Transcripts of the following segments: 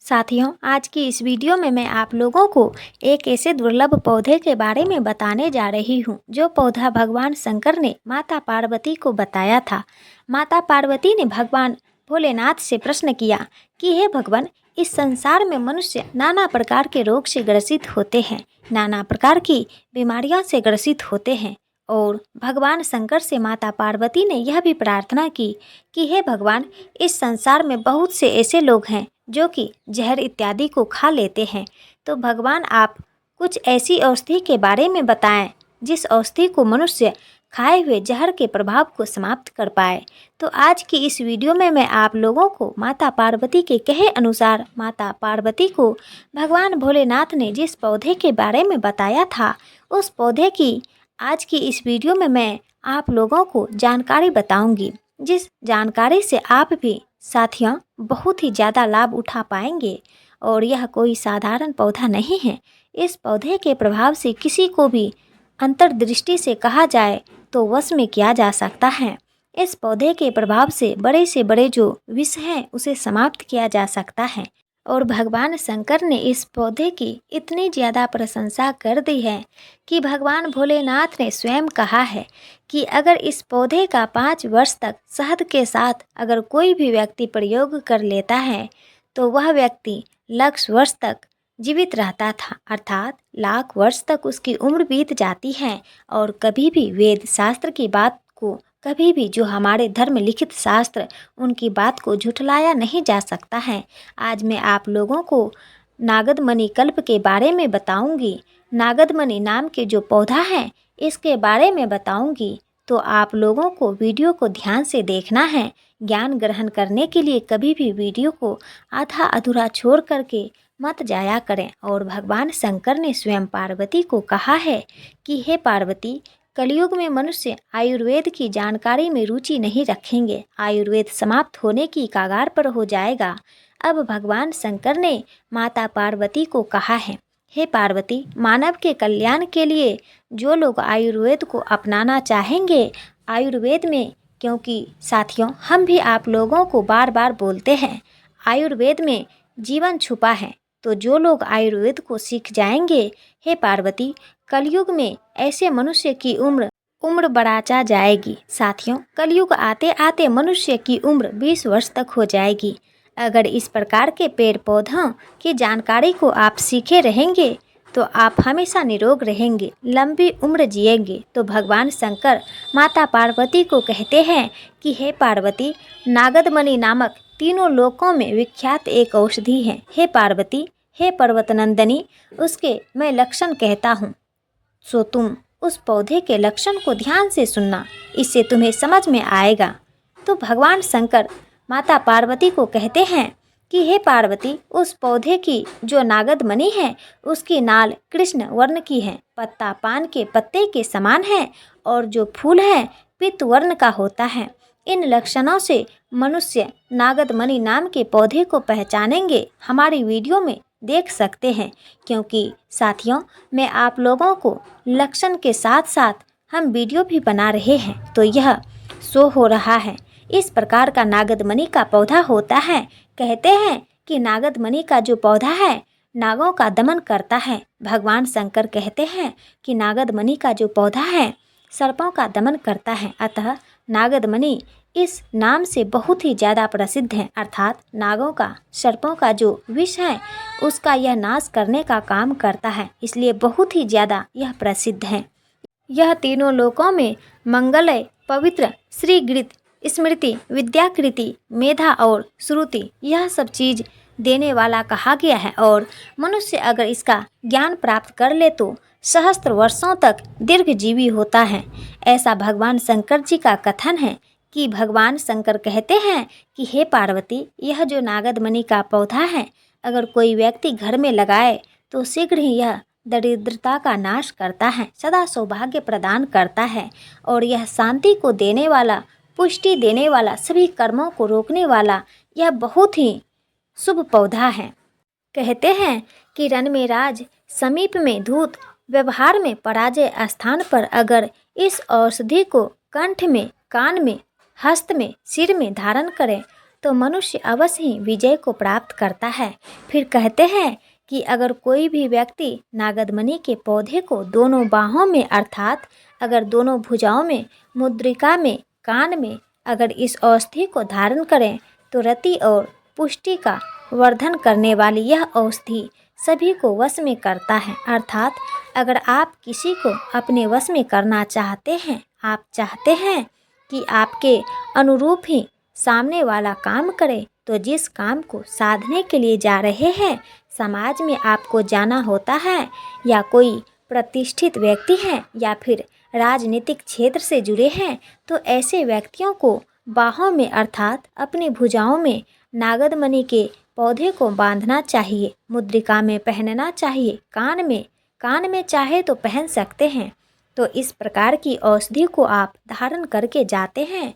साथियों, आज की इस वीडियो में मैं आप लोगों को एक ऐसे दुर्लभ पौधे के बारे में बताने जा रही हूँ जो पौधा भगवान शंकर ने माता पार्वती को बताया था। माता पार्वती ने भगवान भोलेनाथ से प्रश्न किया कि हे भगवान, इस संसार में मनुष्य नाना प्रकार के रोग से ग्रसित होते हैं, नाना प्रकार की बीमारियों से ग्रसित होते हैं। और भगवान शंकर से माता पार्वती ने यह भी प्रार्थना की कि हे भगवान, इस संसार में बहुत से ऐसे लोग हैं जो कि जहर इत्यादि को खा लेते हैं। तो भगवान, आप कुछ ऐसी औषधि के बारे में बताएं जिस औषधि को मनुष्य खाए हुए जहर के प्रभाव को समाप्त कर पाए। तो आज की इस वीडियो में मैं आप लोगों को माता पार्वती के कहे अनुसार माता पार्वती को भगवान भोलेनाथ ने जिस पौधे के बारे में बताया था, उस पौधे की आज की इस वीडियो में मैं आप लोगों को जानकारी बताऊंगी, जिस जानकारी से आप भी साथियों बहुत ही ज़्यादा लाभ उठा पाएंगे। और यह कोई साधारण पौधा नहीं है। इस पौधे के प्रभाव से किसी को भी अंतर्दृष्टि से कहा जाए तो वश में किया जा सकता है। इस पौधे के प्रभाव से बड़े जो विष हैं उसे समाप्त किया जा सकता है। और भगवान शंकर ने इस पौधे की इतनी ज़्यादा प्रशंसा कर दी है कि भगवान भोलेनाथ ने स्वयं कहा है कि अगर इस पौधे का 5 वर्ष तक शहद के साथ अगर कोई भी व्यक्ति प्रयोग कर लेता है तो वह व्यक्ति लाख वर्ष तक जीवित रहता था, अर्थात लाख वर्ष तक उसकी उम्र बीत जाती है। और कभी भी वेद शास्त्र की बात को, कभी भी जो हमारे धर्म लिखित शास्त्र, उनकी बात को झुठलाया नहीं जा सकता है। आज मैं आप लोगों को नागदमणि कल्प के बारे में बताऊंगी। नागदमणि नाम के जो पौधा है इसके बारे में बताऊंगी। तो आप लोगों को वीडियो को ध्यान से देखना है। ज्ञान ग्रहण करने के लिए कभी भी वीडियो को आधा अधूरा छोड़ करके मत जाया करें। और भगवान शंकर ने स्वयं पार्वती को कहा है कि हे पार्वती, कलयुग में मनुष्य आयुर्वेद की जानकारी में रुचि नहीं रखेंगे, आयुर्वेद समाप्त होने की कगार पर हो जाएगा। अब भगवान शंकर ने माता पार्वती को कहा है, हे पार्वती, मानव के कल्याण के लिए जो लोग आयुर्वेद को अपनाना चाहेंगे, आयुर्वेद में, क्योंकि साथियों हम भी आप लोगों को बार बार बोलते हैं आयुर्वेद में जीवन छुपा है, तो जो लोग आयुर्वेद को सीख जाएंगे, हे पार्वती, कलयुग में ऐसे मनुष्य की उम्र बढ़ाचा जाएगी। साथियों, कलयुग आते आते मनुष्य की उम्र 20 वर्ष तक हो जाएगी। अगर इस प्रकार के पेड़ पौधों की जानकारी को आप सीखे रहेंगे तो आप हमेशा निरोग रहेंगे, लंबी उम्र जिएंगे। तो भगवान शंकर माता पार्वती को कहते हैं कि हे पार्वती, नागदमणि नामक तीनों लोकों में विख्यात एक औषधि है। हे पार्वती, हे पर्वतनंदिनी, उसके मैं लक्षण कहता हूँ, सो तुम उस पौधे के लक्षण को ध्यान से सुनना, इससे तुम्हें समझ में आएगा। तो भगवान शंकर माता पार्वती को कहते हैं कि हे पार्वती, उस पौधे की जो नागदमणि है उसकी नाल कृष्ण वर्ण की है, पत्ता पान के पत्ते के समान है और जो फूल है पीत वर्ण का होता है। इन लक्षणों से मनुष्य नागदमणि नाम के पौधे को पहचानेंगे। हमारी वीडियो में देख सकते हैं, क्योंकि साथियों मैं आप लोगों को लक्षण के साथ साथ हम वीडियो भी बना रहे हैं, तो यह शो हो रहा है। इस प्रकार का नागदमणि का पौधा होता है। कहते हैं कि नागदमणि का जो पौधा है नागों का दमन करता है। भगवान शंकर कहते हैं कि नागदमणि का जो पौधा है सर्पों का दमन करता है। अतः नागदमणि इस नाम से बहुत ही ज़्यादा प्रसिद्ध है, अर्थात नागों का, सर्पों का जो विष है उसका यह नाश करने का काम करता है, इसलिए बहुत ही ज़्यादा यह प्रसिद्ध है। यह तीनों लोकों में मंगलय, पवित्र, श्रीगृत, स्मृति, विद्याकृति, मेधा और श्रुति, यह सब चीज़ देने वाला कहा गया है। और मनुष्य अगर इसका ज्ञान प्राप्त कर ले तो सहस्त्र वर्षों तक दीर्घजीवी होता है। ऐसा भगवान शंकर जी का कथन है कि भगवान शंकर कहते हैं कि हे पार्वती, यह जो नागदमणि का पौधा है अगर कोई व्यक्ति घर में लगाए तो शीघ्र ही यह दरिद्रता का नाश करता है, सदा सौभाग्य प्रदान करता है। और यह शांति को देने वाला, पुष्टि देने वाला, सभी कर्मों को रोकने वाला यह बहुत ही शुभ पौधा है। कहते हैं कि रण में राज, समीप में धूत, व्यवहार में पराजय स्थान पर अगर इस औषधि को कंठ में, कान में, हस्त में, सिर में धारण करें तो मनुष्य अवश्य ही विजय को प्राप्त करता है। फिर कहते हैं कि अगर कोई भी व्यक्ति नागदमणि के पौधे को दोनों बाहों में अर्थात अगर दोनों भुजाओं में, मुद्रिका में, कान में अगर इस औषधि को धारण करें तो रति और पुष्टि का वर्धन करने वाली यह औषधि सभी को वश में करता है। अर्थात अगर आप किसी को अपने वश में करना चाहते हैं, आप चाहते हैं कि आपके अनुरूप ही सामने वाला काम करे, तो जिस काम को साधने के लिए जा रहे हैं समाज में आपको जाना होता है या कोई प्रतिष्ठित व्यक्ति हैं या फिर राजनीतिक क्षेत्र से जुड़े हैं, तो ऐसे व्यक्तियों को बाहों में अर्थात अपनी भुजाओं में नागदमणि के पौधे को बांधना चाहिए, मुद्रिका में पहनना चाहिए, कान में चाहे तो पहन सकते हैं। तो इस प्रकार की औषधि को आप धारण करके जाते हैं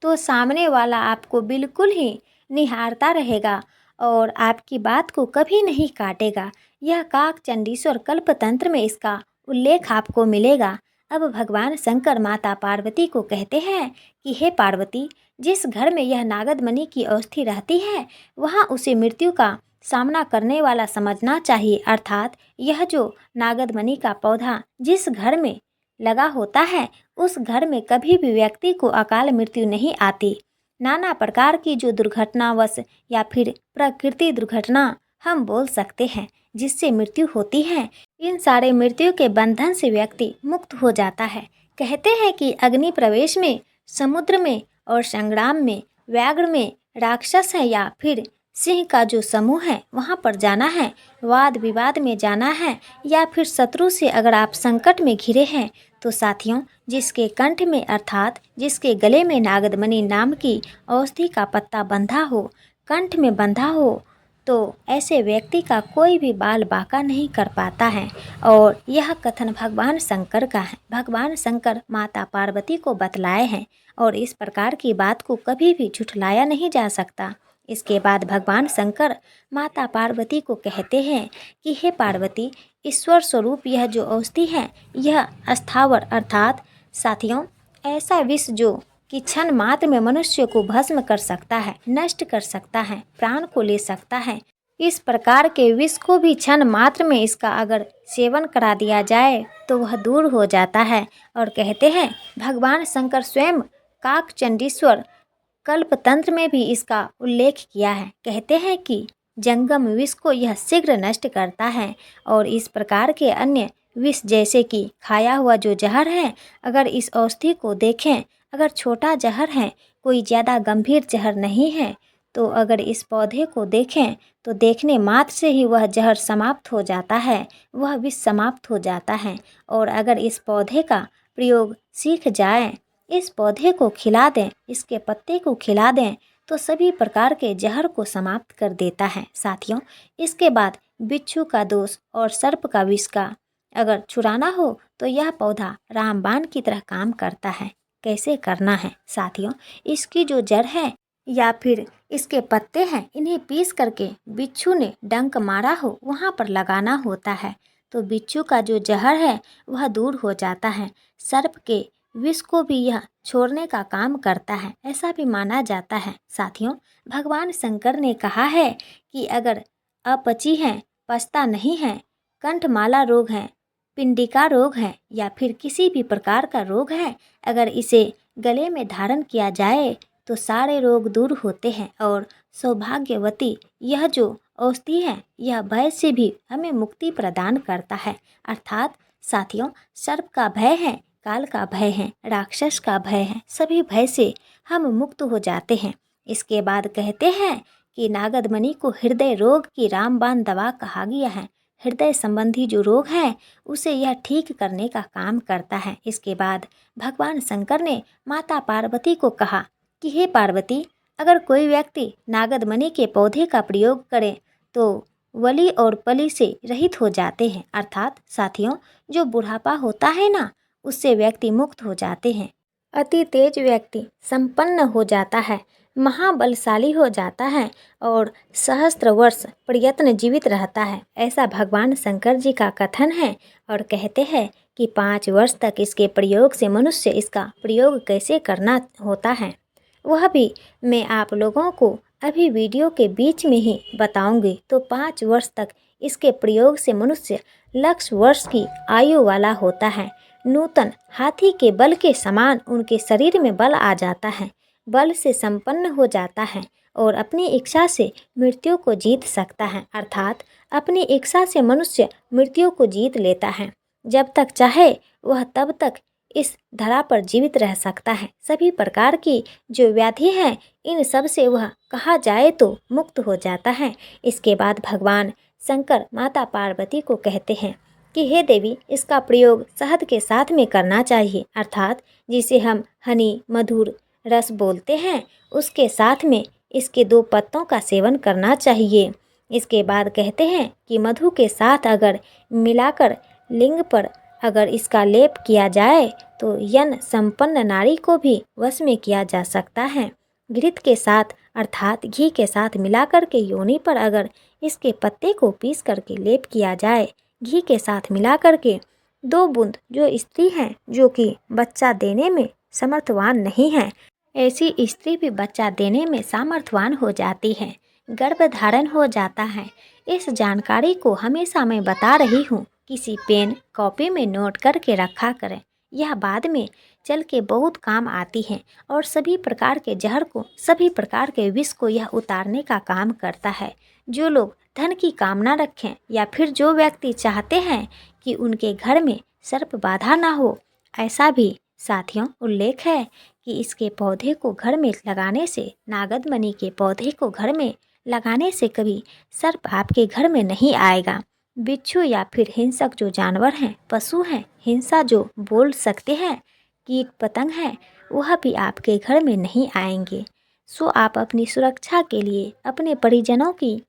तो सामने वाला आपको बिल्कुल ही निहारता रहेगा और आपकी बात को कभी नहीं काटेगा। यह काकचंडीश्वर कल्पतंत्र में इसका उल्लेख आपको मिलेगा। अब भगवान शंकर माता पार्वती को कहते हैं कि हे पार्वती, जिस घर में यह नागदमणि की औषधि रहती है वहाँ उसे मृत्यु का सामना करने वाला समझना चाहिए। अर्थात यह जो नागदमणि का पौधा जिस घर में लगा होता है उस घर में कभी भी व्यक्ति को अकाल मृत्यु नहीं आती। नाना प्रकार की जो दुर्घटनावश या फिर प्रकृति दुर्घटना हम बोल सकते हैं जिससे मृत्यु होती है, इन सारे मृत्यु के बंधन से व्यक्ति मुक्त हो जाता है। कहते हैं कि अग्नि प्रवेश में, समुद्र में और संग्राम में, व्याघ्र में राक्षस है या फिर सिंह का जो समूह है वहाँ पर जाना है, वाद विवाद में जाना है या फिर शत्रु से अगर आप संकट में घिरे हैं, तो साथियों जिसके कंठ में अर्थात जिसके गले में नागदमणि नाम की औषधि का पत्ता बंधा हो, कंठ में बंधा हो, तो ऐसे व्यक्ति का कोई भी बाल बांका नहीं कर पाता है। और यह कथन भगवान शंकर का है। भगवान शंकर माता पार्वती को बतलाए हैं और इस प्रकार की बात को कभी भी झुठलाया नहीं जा सकता। इसके बाद भगवान शंकर माता पार्वती को कहते हैं कि हे पार्वती, ईश्वर स्वरूप यह जो औषधि है यह अस्थावर अर्थात साथियों ऐसा विष जो कि क्षण मात्र में मनुष्य को भस्म कर सकता है, नष्ट कर सकता है, प्राण को ले सकता है, इस प्रकार के विष को भी क्षण मात्र में इसका अगर सेवन करा दिया जाए तो वह दूर हो जाता है। और कहते हैं भगवान शंकर स्वयं काकचंडीश्वर कल्पतंत्र में भी इसका उल्लेख किया है। कहते हैं कि जंगम विष को यह शीघ्र नष्ट करता है और इस प्रकार के अन्य विष जैसे कि खाया हुआ जो जहर है, अगर इस औषधि को देखें, अगर छोटा जहर है, कोई ज़्यादा गंभीर जहर नहीं है, तो अगर इस पौधे को देखें तो देखने मात्र से ही वह जहर समाप्त हो जाता है, वह विष समाप्त हो जाता है। और अगर इस पौधे का प्रयोग सीख जाएं, इस पौधे को खिला दें, इसके पत्ते को खिला दें, तो सभी प्रकार के जहर को समाप्त कर देता है। साथियों इसके बाद बिच्छू का दोष और सर्प का विष का अगर छुड़ाना हो तो यह पौधा रामबाण की तरह काम करता है। कैसे करना है साथियों, इसकी जो जड़ है या फिर इसके पत्ते हैं, इन्हें पीस करके बिच्छू ने डंक मारा हो वहाँ पर लगाना होता है, तो बिच्छू का जो जहर है वह दूर हो जाता है। सर्प के विष को भी यह छोड़ने का काम करता है, ऐसा भी माना जाता है। साथियों भगवान शंकर ने कहा है कि अगर अपची है, पछता नहीं है, कंठमाला रोग है, पिंडिका रोग है या फिर किसी भी प्रकार का रोग है, अगर इसे गले में धारण किया जाए तो सारे रोग दूर होते हैं। और सौभाग्यवती यह जो औषधि है यह भय से भी हमें मुक्ति प्रदान करता है। अर्थात साथियों सर्प का भय है, काल का भय है, राक्षस का भय है, सभी भय से हम मुक्त हो जाते हैं। इसके बाद कहते हैं कि नागदमणि को हृदय रोग की रामबाण दवा कहा गया है। हृदय संबंधी जो रोग है उसे यह ठीक करने का काम करता है। इसके बाद भगवान शंकर ने माता पार्वती को कहा कि हे पार्वती, अगर कोई व्यक्ति नागदमणि के पौधे का प्रयोग करे तो वली और पली से रहित हो जाते हैं। अर्थात साथियों जो बुढ़ापा होता है ना, उससे व्यक्ति मुक्त हो जाते हैं। अति तेज व्यक्ति संपन्न हो जाता है, महाबलशाली हो जाता है और सहस्त्र वर्ष प्रयत्न जीवित रहता है, ऐसा भगवान शंकर जी का कथन है। और कहते हैं कि 5 वर्ष तक इसके प्रयोग से मनुष्य इसका प्रयोग कैसे करना होता है। वह भी मैं आप लोगों को अभी वीडियो के बीच में ही बताऊंगी। तो 5 वर्ष तक इसके प्रयोग से मनुष्य लाख वर्ष की आयु वाला होता है। नूतन हाथी के बल के समान उनके शरीर में बल आ जाता है, बल से संपन्न हो जाता है और अपनी इच्छा से मृत्यु को जीत सकता है। अर्थात अपनी इच्छा से मनुष्य मृत्यु को जीत लेता है। जब तक चाहे वह तब तक इस धरा पर जीवित रह सकता है। सभी प्रकार की जो व्याधि है, इन सब से वह कहा जाए तो मुक्त हो जाता है। इसके बाद भगवान शंकर माता पार्वती को कहते हैं कि हे देवी, इसका प्रयोग शहद के साथ में करना चाहिए, अर्थात जिसे हम हनी मधुर रस बोलते हैं, उसके साथ में इसके 2 पत्तों का सेवन करना चाहिए। इसके बाद कहते हैं कि मधु के साथ अगर मिलाकर लिंग पर अगर इसका लेप किया जाए तो यन संपन्न नारी को भी वश में किया जा सकता है। घृत के साथ अर्थात घी के साथ मिलाकर के योनि पर अगर इसके पत्ते को पीस करके लेप किया जाए, घी के साथ मिला करके 2 बूंद जो स्त्री हैं जो कि बच्चा देने में समर्थवान नहीं है, ऐसी स्त्री भी बच्चा देने में सामर्थ्यवान हो जाती है, गर्भधारण हो जाता है। इस जानकारी को हमेशा मैं बता रही हूँ, किसी पेन कॉपी में नोट करके रखा करें। यह बाद में चल के बहुत काम आती है और सभी प्रकार के जहर को, सभी प्रकार के विष को यह उतारने का काम करता है। जो लोग धन की कामना रखें या फिर जो व्यक्ति चाहते हैं कि उनके घर में सर्प बाधा ना हो, ऐसा भी साथियों उल्लेख है कि इसके पौधे को घर में लगाने से, नागद मणि के पौधे को घर में लगाने से कभी सर्प आपके घर में नहीं आएगा। बिच्छू या फिर हिंसक जो जानवर हैं, पशु हैं, हिंसा जो बोल सकते हैं, कीट पतंग हैं, वह भी आपके घर में नहीं आएंगे। सो आप अपनी सुरक्षा के लिए, अपने परिजनों की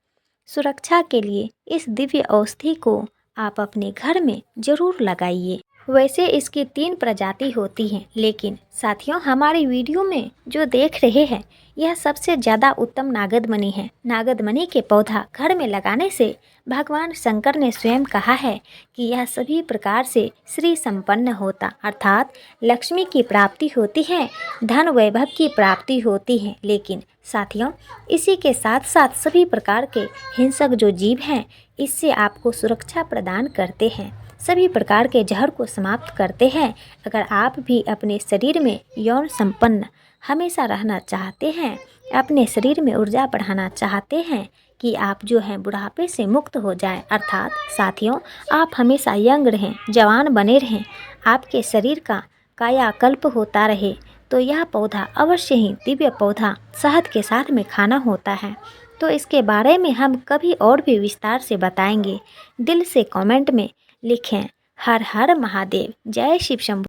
सुरक्षा के लिए इस दिव्य औषधि को आप अपने घर में ज़रूर लगाइए। वैसे इसकी 3 प्रजाति होती हैं, लेकिन साथियों हमारी वीडियो में जो देख रहे हैं यह सबसे ज़्यादा उत्तम नागद मणि है। नागद मणि के पौधा घर में लगाने से भगवान शंकर ने स्वयं कहा है कि यह सभी प्रकार से श्री संपन्न होता, अर्थात लक्ष्मी की प्राप्ति होती है, धन वैभव की प्राप्ति होती है। लेकिन साथियों इसी के साथ साथ सभी प्रकार के हिंसक जो जीव हैं, इससे आपको सुरक्षा प्रदान करते हैं, सभी प्रकार के जहर को समाप्त करते हैं। अगर आप भी अपने शरीर में यौन संपन्न हमेशा रहना चाहते हैं, अपने शरीर में ऊर्जा बढ़ाना चाहते हैं कि आप जो हैं बुढ़ापे से मुक्त हो जाएं, अर्थात साथियों आप हमेशा यंग रहें, जवान बने रहें, आपके शरीर का कायाकल्प होता रहे, तो यह पौधा अवश्य ही दिव्य पौधा शहद के साथ में खाना होता है। तो इसके बारे में हम कभी और भी विस्तार से बताएंगे। दिल से कमेंट में लिखें हर हर महादेव, जय शिव शंभू।